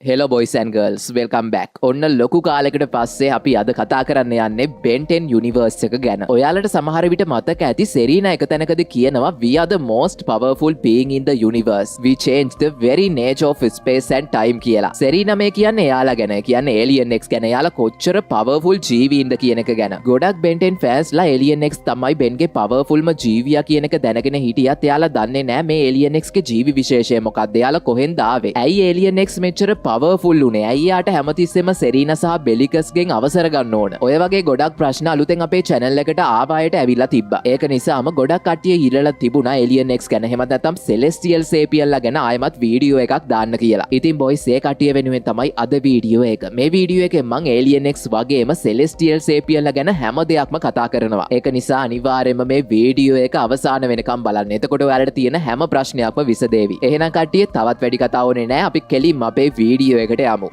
Hello boys and girls welcome back. ඔන්න ලොකු කාලෙකට පස්සේ අපි අද කතා කරන්න යන්නේ Ben 10 යුනිවර්ස් එක ගැන. ඔයාලට සමහර විට මතක ඇති සෙරීනා එක තැනකදී කියනවා we are the most powerful being in the universe. We change the very nature of space and time කියලා. සෙරීනා මේ කියන්නේ එයාලා ගැන. කියන්නේ Alien X ගැන. එයාලා කොච්චර powerful ජීවීන්ද කියන එක ගැන. ගොඩක් Ben 10 fans ලා Alien X තමයි Benගේ powerfulම ජීවියා කියන එක දැනගෙන හිටියත් එයාලා දන්නේ නැහැ මේ Alien X ගේ ජීවි විශේෂය මොකක්ද. එයාලා කොහෙන්ද ආවේ? ඇයි Alien X මෙච්චර පවර්ෆුල් උනේ? ඇයි යාට හැමතිස්සෙම සෙරීනා සහ බෙලිකස්ගෙන් අවසර ගන්න ඕන? ඔය වගේ ගොඩක් ප්‍රශ්න අලුතෙන් අපේ channel එකට ආවායට ඇවිල්ලා තිබ්බා. ඒක නිසාම ගොඩක් කට්ටිය හිරලා තිබුණා Alien X ගැන. එහෙම නැත්නම් Celestial Sapiens ලා ගැන ආයෙමත් වීඩියෝ එකක් දාන්න කියලා. ඉතින් boys ඒ කට්ටිය වෙනුවෙන් තමයි අද වීඩියෝ එක. මේ වීඩියෝ එකෙන් මම Alien X වගේම Celestial Sapiens ලා ගැන හැම දෙයක්ම කතා කරනවා. ඒක නිසා අනිවාර්යයෙන්ම මේ වීඩියෝ එක අවසාන වෙනකම් බලන්න. එතකොට ඔයාලට තියෙන හැම ප්‍රශ්නයක්ම විසදේවි. එහෙනම් කට්ටිය තවත් වැඩි කතා ඕනේ නැහැ. අපි කෙලින්ම අපේ වීඩියෝ එකට යමු.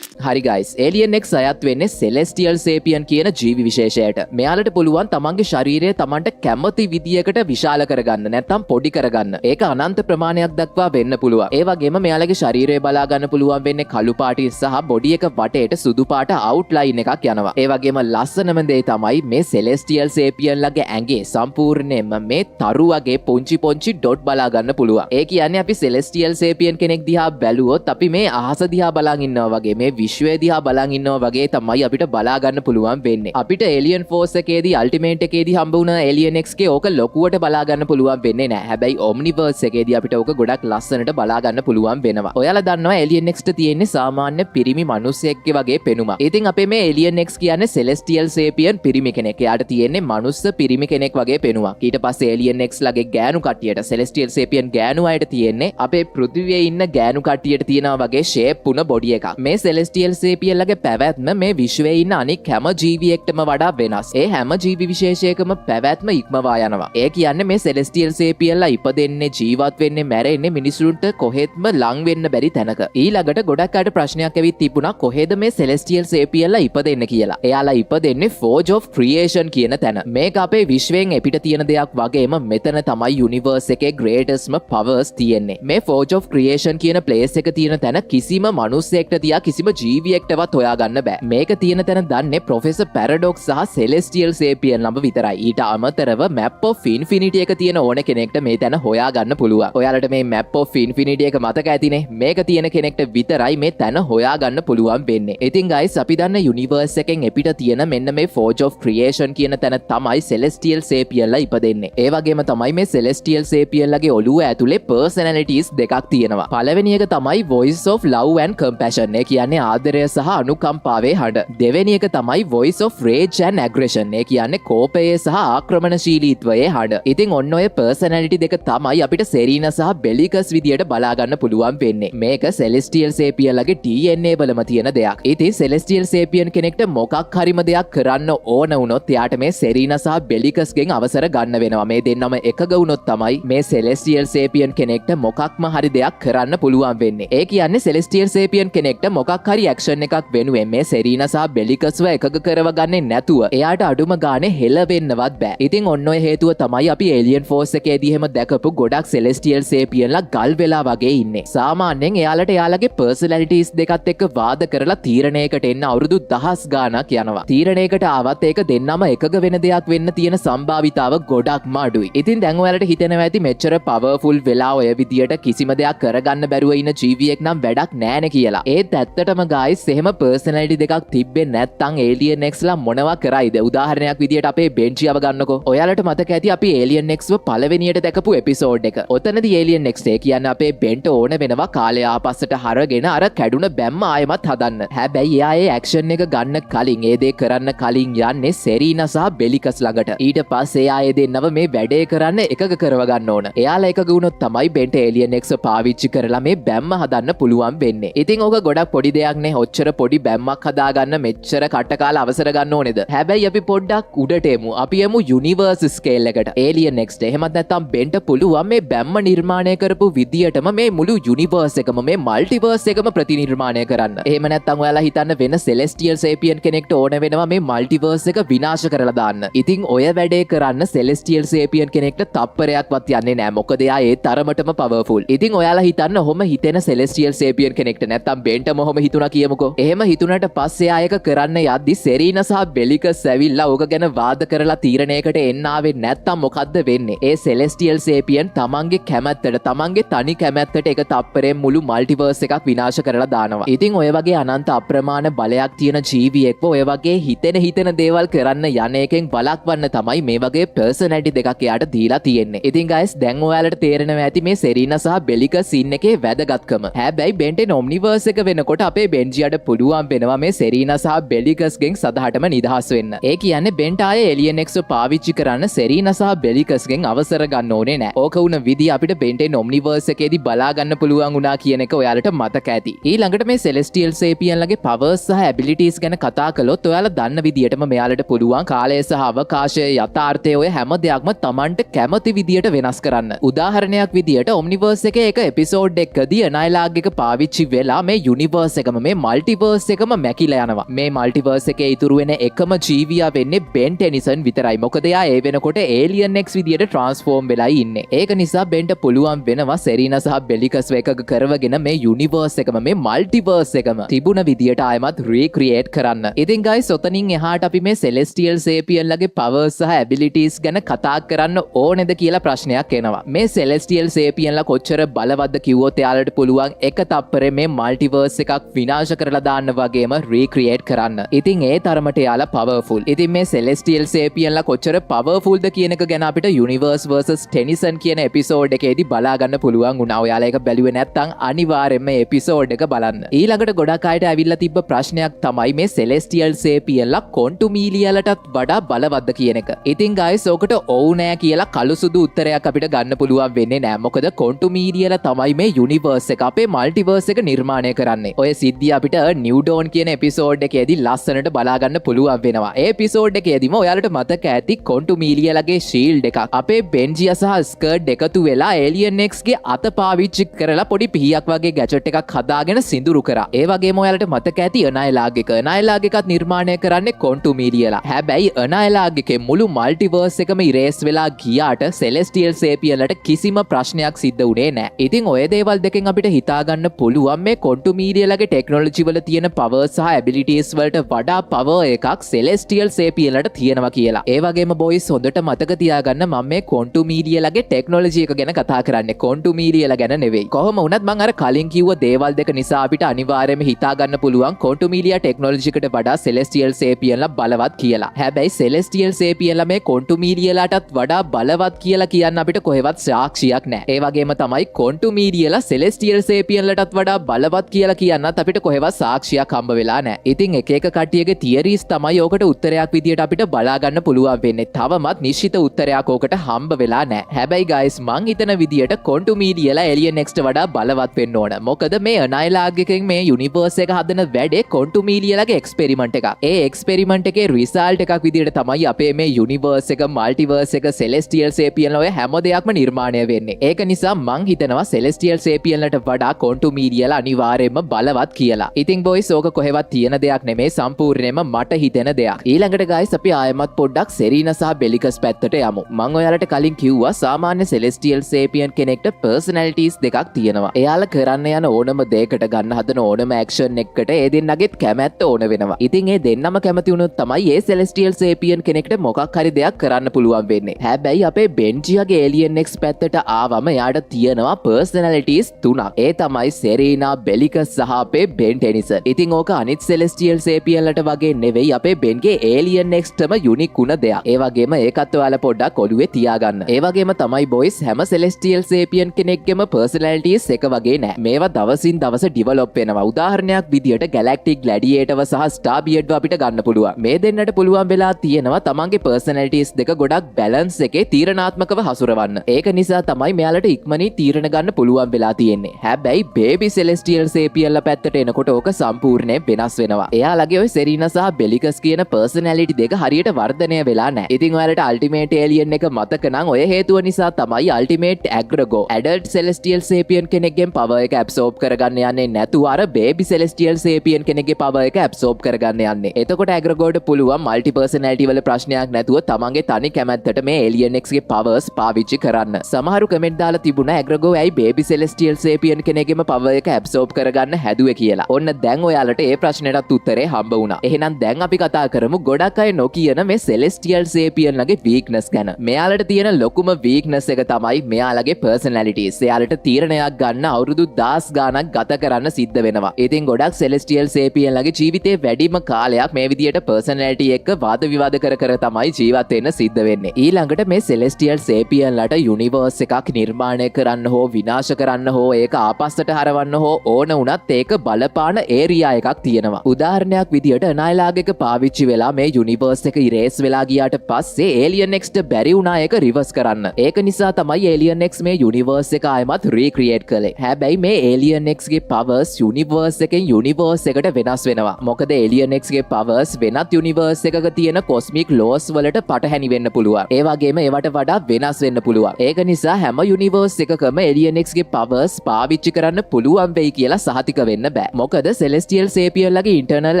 හරි guys, Alien X අයත් වෙන්නේ Celestial Sapiens කියන ජීවි විශේෂයට. මෙයාලට පුළුවන් තමන්ගේ ශරීරය තමන්ට කැමති විදියකට විශාල කරගන්න නැත්නම් පොඩි කරගන්න. ඒක අනන්ත ප්‍රමාණයක් දක්වා වෙන්න පුළුවන්. ඒ වගේම මෙයාලගේ ශරීරය බලා ගන්න පුළුවන් වෙන්නේ කළු පාටින් සහ බොඩි එක වටේට සුදු පාට අවුට්ලයින් එකක් යනවා. ඒ වගේම ලස්සනම දේ තමයි මේ Celestial Sapiens ලගේ ඇඟේ සම්පූර්ණයෙන්ම මේ තරු වගේ පුංචි ඩොට් බලා ගන්න පුළුවන්. ඒ කියන්නේ අපි Celestial Sapiens කෙනෙක් දිහා බැලුවොත් අපි මේ අහස දිහා බලන් ඉන්නවා වගේ මේ විශ්වය දිහා බලන් ඉන්නවා වගේ තමයි අපිට බලා ගන්න පුළුවන් වෙන්නේ. අපිට Alien Force එකේදී Ultimate එකේදී හම්බ වුණ Alien X ගේ ඕක ලොකුවට බලා ගන්න පුළුවන් වෙන්නේ නැහැ. හැබැයි Omniverse එකේදී අපිට ඕක ගොඩක් ලස්සනට බලා ගන්න පුළුවන් වෙනවා. ඔයාලා දන්නවා Alien X ට තියෙන්නේ සාමාන්‍ය පිරිමි මිනිස්සෙක්ගේ වගේ පෙනුමක්. ඉතින් අපේ මේ Alien X කියන්නේ Celestial Sapiens පිරිමි කෙනෙක්. එයාට තියෙන්නේ මනුස්ස පිරිමි කෙනෙක් වගේ පෙනුමක්. ඊට පස්සේ Alien X ලගේ ගෑනු කට්ටියට Celestial Sapiens ගෑනු අයට තියෙන්නේ අපේ පෘථිවියේ ඉන්න ගෑනු කට්ටියට තියෙනවා වගේ shape උන බොඩි එකක්. මේ Celestial Sapiens ලගේ පැවැත්ම මේ විශ්වයේ ඉන්න අනික් හැම ජීවියෙක්ටම වඩා වෙනස්. ඒ හැම ජීවි විශේෂයකම පැවැත්ම ඉක්මවා යනවා. ඒ කියන්නේ මේ Celestial Sapiens ලා ඉපදෙන්නේ ජීවත් වෙන්නේ මැරෙන්නේ මිනිසුන්ට කොහෙත්ම ලං වෙන්න බැරි තැනක. ඊළඟට ගොඩක් අයට ප්‍රශ්නයක් ඇවිත් තිබුණා කොහෙද මේ Celestial Sapiens ලා ඉපදෙන්නේ කියලා. එයාලා ඉපදෙන්නේ Forge of Creation කියන තැන. මේක අපේ විශ්වයෙන් එපිට තියෙන දෙයක් වගේම මෙතන තමයි යුනිවර්ස් එකේ greatestම powers තියෙන්නේ. මේ Forge of Creation කියන place එක තියෙන තැන කිසිම මිනිසෙක්ට තියා කිසිම ජීවියෙක්ටවත් හොයාගන්න බෑ. මේක තියෙන තැන දන්නේ Professor Paradox සහ Celestial Sapiens ළම විතරයි. ඊට අමතරව Map of Infinity එක තියෙන ඕන කෙනෙක්ට මේ තැන හොයාගන්න පුළුවන්. ඔයාලට මේ Map of Infinity එක මතක ඇතිනේ. මේක තියෙන කෙනෙක්ට විතරයි මේ තැන හොයාගන්න පුළුවන් වෙන්නේ. ඉතින් guys අපි දන්න යුනිවර්ස් එකෙන් එපිට තියෙන මෙන්න මේ Forge of Creation කියන තැන තමයි Celestial Sapiens ලා ඉපදෙන්නේ. ඒ වගේම තමයි මේ Celestial Sapiens ලගේ ඔළුව ඇතුලේ personalities දෙකක් තියෙනවා. පළවෙනි එක තමයි Voice of Love and Compassion. ඒ කියන්නේ ආදරය සහ අනුකම්පාවේ හඬ. දෙවෙනි එක තමයි Voice of Rage and Aggression. ඒ කියන්නේ කෝපයේ සහ ආක්‍රමණශීලීත්වයේ හඬ. ඉතින් ඔන්න ඔය personality දෙක තමයි අපිට සෙරීනා සහ බෙලිකස් විදියට බලා ගන්න පුළුවන් වෙන්නේ. මේක Celestial Sapiens ලගේ DNA වලම තියෙන දෙයක්. ඉතින් Celestial Sapiens කෙනෙක්ට මොකක් හරිම දෙයක් කරන්න ඕන වුණොත් එයාට මේ සෙරීනා සහ බෙලිකස්ගෙන් අවසර ගන්න වෙනවා. මේ දෙන්නම එකග වුණොත් තමයි මේ Celestial Sapiens කෙනෙක්ට මොකක්ම හරි දෙයක් කරන්න පුළුවන් වෙන්නේ. ඒ කියන්නේ Celestial Sapiens කෙනෙක්ට මොකක් හරි action එකක් වෙනුවෙන් මේ සෙරීනා සහ බෙලිකස්ව එකග කරව ගන්නේ නැතුව එයාට අඩුම ගානේ හෙලවෙන්නවත් බෑ. ඉතින් ඔන්න ඔය හේතුව තමයි අපි Alien Force එකේදී එහෙම දැකපු ගොඩක් Celestial Sapiens ලා ගල් වෙලා වගේ ඉන්නේ. සාමාන්‍යයෙන් එයාලට එයාලගේ personalities දෙකත් එක්ක වාද කරලා තීරණයකට එන්න අවුරුදු 10 ගාණක් යනවා. තීරණයකට ආවත් ඒක දෙන්නම එකග වෙන දෙයක් වෙන්න තියෙන සම්භාවිතාව ගොඩක්ම අඩුයි. ඉතින් දැන් ඔයාලට හිතෙනවා ඇති මෙච්චර powerful වෙලා ඔය විදියට කිසිම දෙයක් කරගන්න බැරුව ඉන්න ජීවියෙක් නම් වැඩක් නෑනේ කියලා. ඒත් ඇත්තටම guys එහෙම personality දෙකක් තිබ්බේ නැත්තම් Alien X ලා මොනවා කරයිද? උදාහරණයක් විදියට අපේ බෙන්චියව ගන්නකෝ. ඔයාලට මතක ඇති අපි Alien X ව පළවෙනියට දැකපු එපිසෝඩ් එක. ඔතනදී Alien X ඒ කියන්නේ අපේ බෙන්ට ඕන වෙනවා කාලය ආපස්සට හරගෙන අර කැඩුන බැම්ම ආයෙමත් හදන්න. හැබැයි එයා ඒ ඇක්ෂන් එක ගන්න කලින් ඒ දේ කරන්න කලින් යන්නේ සෙරීනා සහ බෙලිකස් ළඟට. ඊට පස්සේ එයා ඒ දෙන්නව මේ වැඩේ කරන්න එකග කරව ගන්න ඕන. එයාලා එකග වුණොත් තමයි බෙන්ට Alien X පාවිච්චි කරලා මේ බැම්ම හදන්න පුළුවන් වෙන්නේ. ඉතින් ඕක ගොඩක් පොඩි දෙයක් ඕනේ ඔච්චර පොඩි බැම්මක් හදාගන්න මෙච්චර කට්ටකාල අවසර ගන්න ඕනේද? හැබැයි අපි පොඩ්ඩක් උඩට එමු. අපි යමු යුනිවර්ස් ස්කේල් එකට. Alien Next. එහෙමත් නැත්නම් බෙන්ට පුළුවන් මේ බැම්ම නිර්මාණය කරපු විදියටම මේ මුළු යුනිවර්ස් එකම මේ මල්ටිවර්ස් එකම ප්‍රතිනිර්මාණය කරන්න. එහෙම නැත්නම් ඔයාලා හිතන්න වෙන Celestial Sapien කෙනෙක්ට ඕන වෙනවා මේ මල්ටිවර්ස් එක විනාශ කරලා දාන්න. ඉතින් ඔය වැඩේ කරන්න Celestial Sapien කෙනෙක්ට තප්පරයක්වත් යන්නේ නැහැ. මොකද එයා ඒ තරමටම පවර්ෆුල්. ඉතින් ඔයාලා හිතන්න ඔහොම හිතෙන Celestial Sapien කෙනෙක්ට නැත්නම් බෙන්ටම ඔහොම හිතුණා කියමුකෝ. එහෙම හිතුණට පස්සේ ආයක කරන්න යද්දි සෙරීනා සහ බෙලිකස් ඇවිල්ලා ඕක ගැන වාද කරලා තීරණයකට එන්න ආවේ නැත්නම් මොකද්ද වෙන්නේ? ඒ Celestial Sapien තමන්ගේ කැමැත්තට තමන්ගේ තනි කැමැත්තට එක තප්පරයෙන් මුළු මල්ටිවර්ස් එකක් විනාශ කරලා දානවා. ඉතින් ඔය වගේ අනන්ත අප්‍රමාණ බලයක් තියෙන ජීවියෙක්ව ඔය වගේ හිතෙන දේවල් කරන්න යන එකෙන් බලක්වන්න තමයි මේ වගේ පර්සනැලිටි දෙකක් එයාට දීලා තියෙන්නේ. ඉතින් guys දැන් ඔයාලට තේරෙනවා ඇති මේ සෙරීනා සහ බෙලිකස් සීන් එකේ වැදගත්කම. හැබැයි බෙන්ටෙන් ඔම්නිවර්ස් එක වෙනකොට අපේ බෙන්ජියට පුළුවන් වෙනවා මේ සෙරීනා සහ බෙලිකස්ගෙන් සදහටම නිදහස් වෙන්න. ඒ කියන්නේ බෙන්ට ආයේ Alien X පාවිච්චි කරන්න සෙරීනා සහ බෙලිකස්ගෙන් අවසර ගන්න ඕනේ නැහැ. ඕක වුණ විදිහ අපිට බෙන්ටෙන් ඔම්නිවර්ස් එකේදී බලා ගන්න පුළුවන් වුණා කියන එක ඔයාලට මතක ඇති. ඊළඟට මේ Celestial Sapien ලගේ powers සහ abilities ගැන කතා කළොත් ඔයාලා දන්න විදිහටම මෙයාලට පුළුවන් කාලය සහ අවකාශය යථාර්ථය ඔය හැම දෙයක්ම Tamanට කැමති විදිහට වෙනස් කරන්න. උදාහරණයක් විදිහට ඔම්නිවර්ස් එකේ එක එපිසෝඩ් එකකදී අනයිලාග් එක පාවිච්චි වෙලා මේ යුනිවර්ස් එකම මේ මල්ටිවර්ස් එකම මැකිලා යනවා. මේ මල්ටිවර්ස් එකේ ඉතුරු වෙන එකම ජීවියා වෙන්නේ බෙන් ටෙනිසන් විතරයි. මොකද එයා ඒ වෙනකොට Alien X විදිහට ට්‍රාන්ස්ෆෝම් වෙලායි ඉන්නේ. ඒක නිසා බෙන්ට පුළුවන් වෙනවා සෙරීනා සහ බෙලිකස් එකක කරවගෙන මේ යුනිවර්ස් එකම මේ මල්ටිවර්ස් එකම තිබුණ විදිහට ආයමත් රීක්‍රියේට් කරන්න. ඉතින් guys ඔතනින් එහාට අපි මේ Celestial Sapien ලගේ powers සහ abilities ගැන කතා කරන්න ඕනේද කියලා ප්‍රශ්නයක් එනවා. මේ Celestial Sapien ලා කොච්චර බලවත්ද කිව්වොත් එයාලට පුළුවන් එක තප්පරේ මේ මල්ටිවර්ස් එකක් විනාශ කරලා දාන්න වගේම රීක්‍රියේට් කරන්න. ඉතින් ඒ තරමට එයාලා පවර්ෆුල්. ඉතින් මේ Celestial Sapien ලා කොච්චර පවර්ෆුල්ද කියන එක ගැන අපිට Universe vs Tennyson කියන එපිසෝඩ් එකේදී බලා ගන්න පුළුවන් වුණා. ඔයාලා ඒක බැලුවේ නැත්නම් අනිවාර්යෙන්ම මේ එපිසෝඩ් එක බලන්න. ඊළඟට ගොඩක් අයට ඇවිල්ලා තිබ්බ ප්‍රශ්නයක් තමයි මේ Celestial Sapien ලා කොන්ටුමීලියලටත් වඩා බලවත්ද කියන එක. ඉතින් guys ඕකට ඔව් නෑ කියලා කළු සුදු උත්තරයක් අපිට ගන්න පුළුවන් වෙන්නේ නෑ. මොකද කොන්ටුමීලියල තමයි මේ යුනිවර්ස් එක අපේ මල්ටිවර්ස් එක නිර්මාණය කරන්නේ. ඔය සිද්ධිය අපිට නිව් ඩෝන් කියන එපිසෝඩ් එකේදී ලස්සනට බලා ගන්න පුළුවන් වෙනවා. ඒ එපිසෝඩ් එකේදීම ඔයාලට මතක ඇති කොන්ටුමීලියලගේ ෂීල්ඩ් එකක් අපේ බෙන්ජියා සහ ස්කර්ට් එකතු වෙලා Alien X ගේ අත පාවිච්චි කරලා පොඩි පිහියක් වගේ ගැජට් එකක් හදාගෙන සිඳුරු කරා. ඒ වගේම ඔයාලට මතක ඇති අනයිලාග් එක. අනයිලාග් එකත් නිර්මාණය කරන්නේ කොන්ටුමීලියලා. හැබැයි අනයිලාග් එකේ මුළු මල්ටිවර්ස් එකම ඉරේස් වෙලා ගියාට Celestial Sapien ලට කිසිම ප්‍රශ්නයක් සිද්ධ වුණේ නැහැ. ඉතින් ඔය දේවල් දෙකෙන් අපිට හිතා ගන්න පුළුවන් මේ කොන්ටුමීලියලගේ ටෙක්නොලොජි වල තියෙන powers සහ abilities වලට වඩා power එකක් Celestial Sapien ලට තියෙනවා කියලා. ඒ වගේම boys හොඳට මතක තියාගන්න මම මේ කොන්ටුමීලියලගේ ටෙක්නොලොජි එක ගැන කතා කරන්නේ. කොන්ටුමීලියලා ගැන නෙවෙයි. කොහොම වුණත් මම අර කලින් කිව්ව දේවල් දෙක නිසා අපිට අනිවාර්යයෙන්ම හිතා ගන්න පුළුවන් කොන්ටුමීලියා ටෙක්නොලොජි එකට වඩා Celestial Sapien ලා බලවත් කියලා. හැබැයි Celestial Sapien ලා මේ කොන්ටුමීලියලාටත් වඩා බලවත් කියලා කියන්න අපිට කොහෙවත් සාක්ෂියක් නැහැ. ඒ වගේම තමයි කොන්ටුමීලියලා Celestial Sapien ලටත් වඩා බලවත් කියලා කියන්නත් අපිට කොහෙවත් සාක්ෂියක් හම්බ වෙලා නැහැ. ඉතින් එක කට්ටියගේ තියරිස් තමයි ඕකට උත්තරයක් විදියට අපිට බලා ගන්න පුළුවන් වෙන්නේ. තවමත් නිශ්චිත උත්තරයක් ඕකට හම්බ වෙලා නැහැ. හැබැයි guys මං හිතන විදියට කොන්ටුමීලියලා Alien X ට වඩා බලවත් වෙන්න ඕන. මොකද මේ අනයිලාග් එකෙන් මේ යුනිවර්ස් එක හදන වැඩේ කොන්ටුමීලියලාගේ එක්ස්පෙරිමන්ට් එකක්. ඒ එක්ස්පෙරිමන්ට් එකේ රිසල්ට් එකක් විදියට තමයි අපේ මේ යුනිවර්ස් එක මල්ටිවර්ස් එක Celestial Sapien ලා ඔය හැම දෙයක්ම නිර්මාණය වෙන්නේ. ඒක නිසා මං හිතනවා Celestial Sapien ලට වඩා කොන්ටුමීලියලා අනිවාර්යයෙන්ම බලවත් කියලා. ඉතින් boys ඕක කොහෙවත් තියෙන දෙයක් නෙමෙයි, සම්පූර්ණයෙන්ම මට හිතෙන දෙයක්. ඊළඟට guys අපි ආයෙමත් පොඩ්ඩක් සෙරීනා සහ බෙලිකස් පැත්තට යමු. මං ඔයාලට කලින් කිව්වා සාමාන්‍ය Celestial Sapien කෙනෙක්ට personalities දෙකක් තියෙනවා. එයාලා කරන්න යන ඕනම දෙයකට ගන්න හදන ඕනම action එකකට ඒ දෙන්නගෙත් කැමැත්ත ඕන වෙනවා. ඉතින් ඒ දෙන්නම කැමති වුණොත් තමයි ඒ Celestial Sapien කෙනෙක්ට මොකක් හරි දෙයක් කරන්න පුළුවන් වෙන්නේ. හැබැයි අපේ බෙන්ජියාගේ Alien X පැත්තට ආවම එයාට තියෙනවා personalities තුනක්. ඒ තමයි සෙරීනා, බෙලිකස් සහ අපේ බෙන් ටෙනිසන්. ඉතින් ඕක අනිත් Celestial Sapien ලට වගේ නෙවෙයි අපේ බෙන්ගේ Alien X ටම යුනික් වුණ දෙයක්. ඒ වගේම ඒකත් ඔයාලා පොඩ්ඩක් ඔළුවේ තියාගන්න. ඒ වගේම තමයි boys හැම Celestial Sapien කෙනෙක්ගේම personalities එක වගේ නෑ. මේවා දවසින් දවස develop වෙනවා. උදාහරණයක් විදියට Galactic Gladiatorව සහ Starbeardව අපිට ගන්න පුළුවන්. මේ දෙන්නට පුළුවන් වෙලා තියෙනවා තමන්ගේ personalities දෙක ගොඩක් balance එකේ තීරණාත්මකව හසුරවන්න. ඒක නිසා තමයි මෙයාලට ඉක්මනින් තීරණ ගන්න පුළුවන් වෙලා තියෙන්නේ. හැබැයි baby Celestial Sapien ලා පැත්තට එනකොට යනකොට ඕක සම්පූර්ණයෙන් වෙනස් වෙනවා. එයාලගේ ඔය සෙරීනා සහ බෙලිකස් කියන පර්සනැලිටි දෙක හරියට වර්ධනය වෙලා නැහැ. ඉතින් ඔයාලට අල්ටිමේට් ඒලියන් එක මතක නම් ඔය හේතුව නිසා තමයි අල්ටිමේට් ඇග්‍රගෝ ඇඩල්ට් සෙලෙස්ටියල් සේපියන් කෙනෙක්ගෙන් පවර් එක ඇබ්සෝබ් කරගන්න යන්නේ නැතුව අර බේබි සෙලෙස්ටියල් සේපියන් කෙනෙක්ගේ පවර් එක ඇබ්සෝබ් කරගන්න යන්නේ. එතකොට ඇග්‍රගෝට පුළුවන් මල්ටි පර්සනැලිටි වල ප්‍රශ්නයක් නැතුව තමන්ගේ තනි කැමැත්තට මේ ඒලියන් එක්ස් ගේ පවර්ස් පාවිච්චි කරන්න. සමහරු කමෙන්ට් දාලා තිබුණා ඇග්‍රගෝ ඇයි බේබි සෙලෙස්ටියල් සේපියන් කෙනෙක්ගේම පවර් එක ඇබ්සෝබ් කරගන්න හැදුවේ කියලා. ඔන්න දැන් ඔයාලට ඒ ප්‍රශ්නෙටත් උත්තරේ හම්බ වුණා. එහෙනම් දැන් අපි කතා කරමු ගොඩක් අය නොකියන මේ සෙලෙස්ටියල් සේපියන්ලගේ වීක්නස් ගැන. මෙයාලට තියෙන ලොකුම වීක්නස් එක තමයි මෙයාලගේ පර්සනැලිටිස්. එයාලට තීරණයක් ගන්න අවුරුදු 10 ගාණක් ගත කරන්න සිද්ධ වෙනවා. ඉතින් ගොඩක් සෙලෙස්ටියල් සේපියන්ලගේ ජීවිතේ වැඩිම කාලයක් මේ විදියට පර්සනැලිටි එක්ක වාද විවාද කර කර තමයි ජීවත් වෙන්න සිද්ධ වෙන්නේ. ඊළඟට මේ සෙලෙස්ටියල් සේපියන්ලට යුනිවර්ස් එකක් නිර්මාණය කරන්න හෝ විනාශ කරන්න හෝ ඒක ආපස්සට හරවන්න හෝ ඕන වුණත් ඒක බලපාන ඒරියා එකක් තියෙනවා. උදාහරණයක් විදියට අනයිලාග් එක පාවිච්චි වෙලා මේ යුනිවර්ස් එක ඉරේස් වෙලා ගියාට පස්සේ ඒලියන් එක්ස්ට බැරි වුණා ඒක රිවර්ස් කරන්න. ඒක නිසා තමයි ඒලියන් එක්ස් මේ යුනිවර්ස් එක ආයමත් රීක්‍රියේට් කළේ. හැබැයි මේ ඒලියන් එක්ස් ගේ පවර්ස් යුනිවර්ස් එකෙන් යුනිවර්ස් එකට වෙනස් වෙනවා. මොකද ඒලියන් එක්ස් ගේ පවර්ස් වෙනත් යුනිවර්ස් එකක තියෙන කොස්මික් ලෝස් වලට පටහැනි වෙන්න පුළුවන්. ඒ වගේම ඒවට වඩා වෙනස් වෙන්න පුළුවන්. ඒක නිසා හැම යුනිවර්ස් එකකම ඒලියන් එක්ස් ගේ පවර්ස් පාවිච්චි කරන්න පුළුවන් වෙයි කියලා සහතික වෙන්න බෑ. මොකද සෙලෙස්ටියල් සේපියන්ලගේ ඉන්ටර්නල්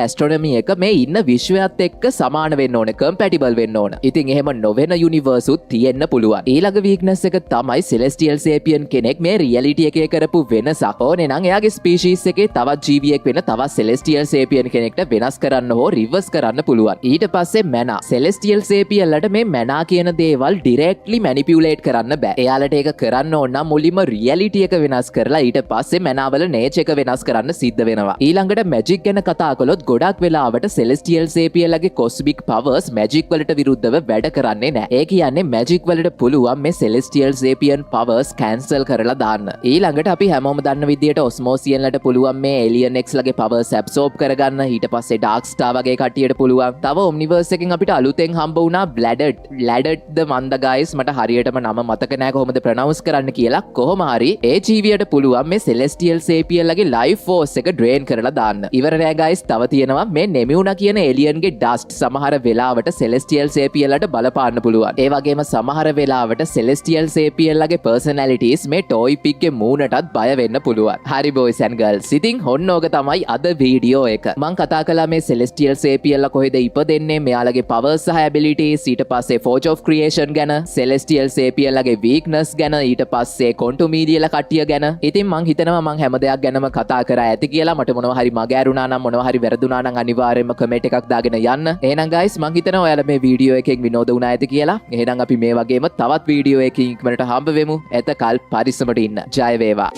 ඇස්ට්‍රොනොමි එක මේ ඉන්න විශ්වයත් එක්ක සමාන වෙන්න ඕන, කම්පැටිබල් වෙන්න ඕන. ඉතින් එහෙම නොවෙන යුනිවර්ස් උත් තියෙන්න පුළුවන්. ඊළඟ වීක්නස් එක තමයි සෙලෙස්ටියල් සේපියන් කෙනෙක් මේ රියැලිටි එකේ කරපු වෙනසක්. ඕනේ නම් එයාගේ ස්පීෂීස් එකේ තවත් ජීවියෙක් වෙන තවත් සෙලෙස්ටියල් සේපියන් කෙනෙක්ට වෙනස් කරන්න හෝ රිවර්ස් කරන්න පුළුවන්. ඊට පස්සේ මැනා. සෙලෙස්ටියල් සේපියන්ලට මේ මැනා කියන දේවල් ඩිරෙක්ට්ලි මැනිපියුලේට් කරන්න බෑ. එයාලට ඒක කරන්න ඕන නම් මුලින්ම රියැලිටි එක වෙනස් කරලා ඊට පස්සේ මැනාවල නේචර් එක වෙනස් කරන්න සිද්ධ වෙනවා. ඊළඟට මැජික් ගැන කතා කළොත් ගොඩක් වෙලාවට සෙලෙස්ටියල් සේපියන්ලගේ කොස්මික් පවර්ස් මැජික් වලට විරුද්ධව වැඩ කරන්නේ නැහැ. ඒ කියන්නේ මැජික් වලට පුළුවන් මේ සෙලෙස්ටියල් සේපියන් පවර්ස් කැන්සල් කරලා දාන්න. ඊළඟට අපි හැමෝම දන්න විදියට ඔස්මෝසියන්ලට පුළුවන් මේ ඒලියන් එක්ස් ලගේ පවර්ස් ඇබ්සෝබ් කරගන්න. ඊට පස්සේ ඩාර්ක් ස්ටාර් වගේ කට්ටියට පුළුවන්. තව ඔම්නිවර්ස් එකෙන් අපිට අලුතෙන් හම්බ වුණා බ්ලැඩඩ් ද මන්ද ගයිස්, මට හරියටම නම මතක නැහැ කොහොමද ප්‍රොනවුන්ස් කරන්න කියලා. කොහොම හරි ඒ ජීවියට පුළුවන් මේ සෙලෙස්ටියල් සේපියන්ලගේ ලයිෆ් ෆෝස් එක ඩ්‍රේන් කරලා දාන්න. ඉවර නෑ ගයිස්, තව තියෙනවා මේ නෙමියුනා කියන ඒලියන්ගේ ඩස්ට් සමහර වෙලාවට සෙලෙස්ටියල් සේපියන්ලට බලපාන්න පුළුවන්. ඒ වගේම සමහර වෙලාවට සෙලෙස්ටියල් සේපියන්ලගේ පර්සනැලිටිස් මේ ටොයි පිග්ගේ මූණටත් බය වෙන්න පුළුවන්. හරි බොයිස් ඇන්ඩ් ගර්ල්ස්, ඉතින් ඔන්න ඕක තමයි අද වීඩියෝ එක. මම කතා කළා මේ සෙලෙස්ටියල් සේපියන්ලා කොහෙද ඉපදෙන්නේ, මෙයාලගේ පවර්ස් සහ ඇබිලිටිස්, ඊට පස්සේ ෆෝර්ජ් ඔෆ් ක්‍රියේෂන් ගැන, සෙලෙස්ටියල් සේපියන්ලාගේ වීක්නස් ගැන, ඊට පස්සේ කොන්ටුමීඩියල කට්ටිය ගැන. ඉතින් මං හිතනවා මං හැම දෙයක් ගැනම කතා කරා ඇති කියලා. මට මොනවා හරි මගෑරුණා නම් මොනවා හරි වැරදුනා නම් අනිවාර්යයෙන්ම කමෙන්ට් එකක් දාගෙන යන්න. එහෙනම් ගයිස් මං හිතනවා ඔයාලා මේ වීඩියෝ එකෙන් විනෝද වුණා ඇති කියලා. එහෙනම් අපි මේ වගේම තවත් වීඩියෝ එකකින් ඉක්මනට හම්බ වෙමු. එතකල් පරිස්සමට ඉන්න. ජය වේවා.